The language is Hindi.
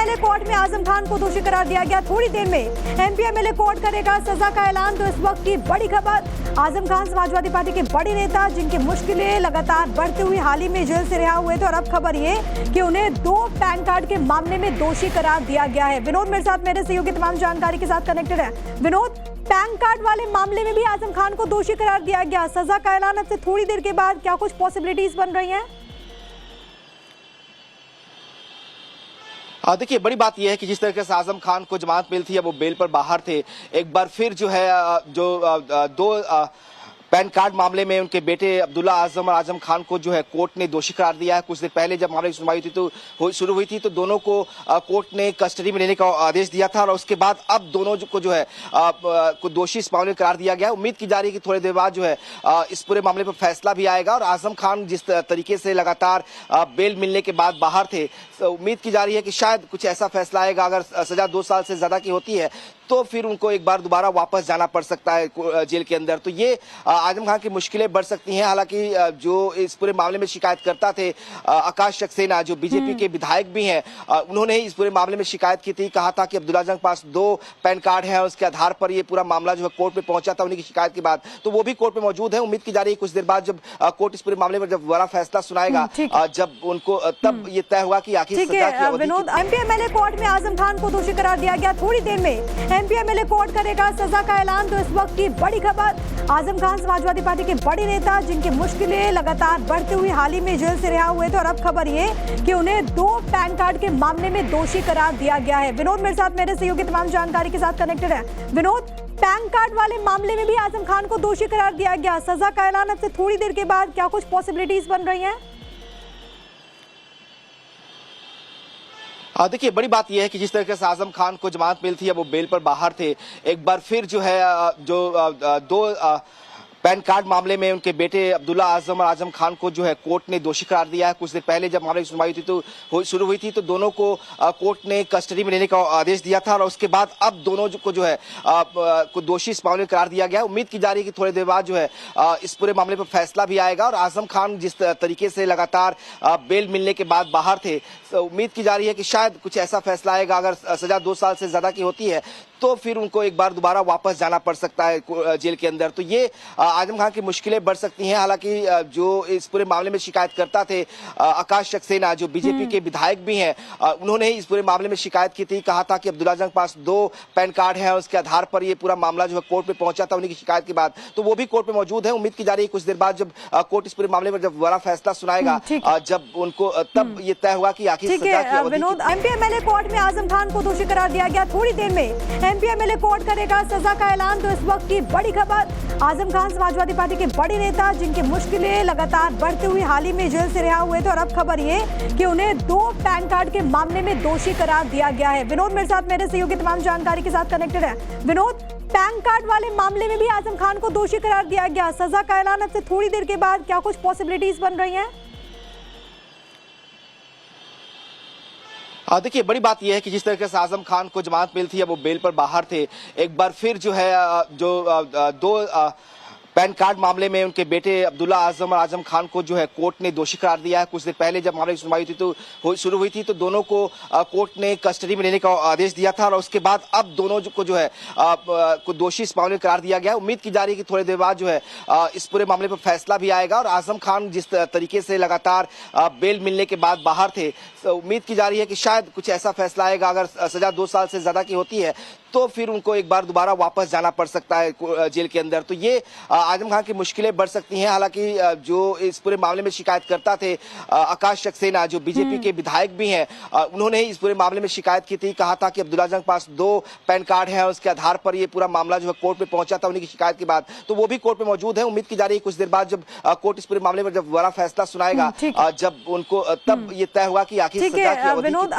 एमपीएमएलए कोर्ट में आजम खान को दोषी करार दिया गया। थोड़ी देर में एमपीएमएलए कोर्ट करेगा सजा का ऐलान। तो इस वक्त की बड़ी खबर, आजम खान समाजवादी पार्टी के बड़े नेता जिनकी मुश्किलें लगातार बढ़ती हुई हाल ही में जेल से रिहा हुए थे, और अब खबर ये कि उन्हें 2 पैन कार्ड के मामले में दोषी करार दिया गया है। विनोद मेरे साथ, मेरे सहयोगी तमाम जानकारी के साथ कनेक्टेड है। विनोद, पैन कार्ड वाले मामले में भी आजम खान को दोषी करार दिया गया, सजा का ऐलान अब से थोड़ी देर के बाद, क्या कुछ पॉसिबिलिटीज बन रही हैं? देखिए, बड़ी बात यह है कि जिस तरीके से आजम खान को जमानत मिली थी, अब वो बेल पर बाहर थे। एक बार फिर जो है दो पैन कार्ड मामले में उनके बेटे अब्दुल्ला आजम और आजम खान को जो है कोर्ट ने दोषी करार दिया है। कुछ देर पहले जब मामले की सुनवाई शुरू हुई थी तो दोनों को कोर्ट ने कस्टडी में लेने का आदेश दिया था, और उसके बाद अब दोनों को जो है को दोषी इस मामले में करार दिया गया है। उम्मीद की जा रही है कि थोड़ी देर बाद जो है इस पूरे मामले पर फैसला भी आएगा। और आजम खान जिस तरीके से लगातार बेल मिलने के बाद बाहर थे, उम्मीद की जा रही है कि शायद कुछ ऐसा फैसला आएगा। अगर सजा 2 साल से ज्यादा की होती है तो फिर उनको एक बार दोबारा वापस जाना पड़ सकता है जेल के अंदर। तो ये आजम खान की मुश्किलें बढ़ सकती हैं। हालांकि जो इस पूरे मामले में शिकायत करता थे आकाश सक्सेना, जो बीजेपी के विधायक भी हैं, उन्होंने इस पूरे मामले में शिकायत की थी। कहा था कि अब्दुल्ला आजम के पास 2 पैन कार्ड हैं, उसके आधार पर ये पूरा मामला जो है कोर्ट में पहुंचा था उन्हीं की शिकायत के बाद। तो वो भी कोर्ट में मौजूद है। उम्मीद की जा रही है कुछ देर बाद जब कोर्ट इस पूरे मामले में जब बड़ा फैसला सुनाएगा, जब उनको तब ये तय होगा कि आखिर सजा की अवधि। विनोद, एमपीएमएलए कोर्ट में आजम खान को दोषी करार दिया गया। थोड़ी देर में एमपीएमएलए कोर्ट करेगा सजा का ऐलान। तो इस वक्त की बड़ी खबर, आजम खान समाजवादी पार्टी के बड़े नेता जिनकी मुश्किलें लगातार बढ़ती हुई हाल ही में जेल से रिहा हुए थे, और अब खबर ये कि उन्हें 2 पैन कार्ड के मामले में दोषी करार दिया गया है। विनोद मेरे साथ, मेरे सहयोगी तमाम जानकारी के साथ कनेक्टेड है। विनोद, पैन कार्ड वाले मामले में भी आजम खान को दोषी करार दिया गया, सजा का ऐलान अब से थोड़ी देर के बाद, क्या कुछ पॉसिबिलिटीज बन रही हैं? देखिए, बड़ी बात यह है कि जिस तरीके से आजम खान को जमानत मिली थी, अब वो बेल पर बाहर थे। एक बार फिर जो है दो पैन कार्ड मामले में उनके बेटे अब्दुल्ला आजम और आजम खान को जो है कोर्ट ने दोषी करार दिया है। कुछ देर पहले जब मामले की सुनवाई शुरू हुई थी तो दोनों को कोर्ट ने कस्टडी में लेने का आदेश दिया था, और उसके बाद अब दोनों को जो है को दोषी इस मामले में करार दिया गया है। उम्मीद की जा रही है कि थोड़ी देर बाद जो है इस पूरे मामले पर फैसला भी आएगा। और आजम खान जिस तरीके से लगातार बेल मिलने के बाद बाहर थे, उम्मीद की जा रही है कि शायद कुछ ऐसा फैसला आएगा। अगर सजा 2 साल से ज्यादा की होती है तो फिर उनको एक बार दोबारा वापस जाना पड़ सकता है जेल के अंदर। तो ये आजम खान की मुश्किलें बढ़ सकती हैं। हालांकि जो इस पूरे मामले में शिकायत करता थे आकाश सक्सेना, जो बीजेपी के विधायक भी हैं, उन्होंने इस पूरे मामले में शिकायत की थी। कहा था कि अब्दुल्ला आजम के पास 2 पैन कार्ड हैं, उसके आधार पर ये पूरा मामला जो है कोर्ट में पहुंचा था उन्हीं की शिकायत के बाद। तो वो भी कोर्ट में मौजूद है। उम्मीद की जा रही है कुछ देर बाद जब कोर्ट इस पूरे मामले में जब बड़ा फैसला सुनाएगा, जब उनको तब ये तय होगा कि आखिर सजा की अवधि। विनोद, एमपीएमएलए कोर्ट में आजम खान को दोषी करार दिया गया। थोड़ी देर में एमपीएमएलए कोर्ट करेगा सजा का ऐलान। तो इस वक्त की बड़ी खबर, आजम खान समाजवादी पार्टी के बड़े नेता जिनकी मुश्किलें लगातार बढ़ती हुई हाल ही में जेल से रिहा हुए थे, और अब खबर ये कि उन्हें 2 पैन कार्ड के मामले में दोषी करार दिया गया है। विनोद मेरे साथ, मेरे सहयोगी तमाम जानकारी के साथ कनेक्टेड है। विनोद, पैन कार्ड वाले मामले में भी आजम खान को दोषी करार दिया गया, सजा का ऐलान अब से थोड़ी देर के बाद, क्या कुछ पॉसिबिलिटीज बन रही हैं? देखिए, बड़ी बात यह है कि जिस तरीके से आजम खान को जमानत मिली थी, अब वो बेल पर बाहर थे। एक बार फिर जो है दो पैन कार्ड मामले में उनके बेटे अब्दुल्ला आजम और आजम खान को जो है कोर्ट ने दोषी करार दिया है। कुछ देर पहले जब मामले की सुनवाई शुरू हुई थी तो दोनों को कोर्ट ने कस्टडी में लेने का आदेश दिया था, और उसके बाद अब दोनों को जो है को दोषी इस मामले में करार दिया गया है। उम्मीद की जा रही है कि थोड़ी देर बाद जो है इस पूरे मामले पर फैसला भी आएगा। और आजम खान जिस तरीके से लगातार बेल मिलने के बाद बाहर थे, उम्मीद की जा रही है कि शायद कुछ ऐसा फैसला आएगा। अगर सजा 2 साल से ज्यादा की होती है तो फिर उनको एक बार दोबारा वापस जाना पड़ सकता है जेल के अंदर। तो ये आजम खान की मुश्किलें बढ़ सकती हैं। हालांकि जो इस पूरे मामले में शिकायत करता थे आकाश सक्सेना, जो बीजेपी के विधायक भी हैं, उन्होंने इस पूरे मामले में शिकायत की थी। कहा था कि अब्दुल्ला आजम के पास 2 पैन कार्ड हैं, उसके आधार पर ये पूरा मामला जो है कोर्ट में पहुंचा था उन्हीं की शिकायत के बाद। तो वो भी कोर्ट में मौजूद है। उम्मीद की जा रही है कुछ देर बाद जब कोर्ट इस पूरे मामले में जब बड़ा फैसला सुनाएगा, जब उनको तब ये तय होगा कि आखिर सजा की अवधि।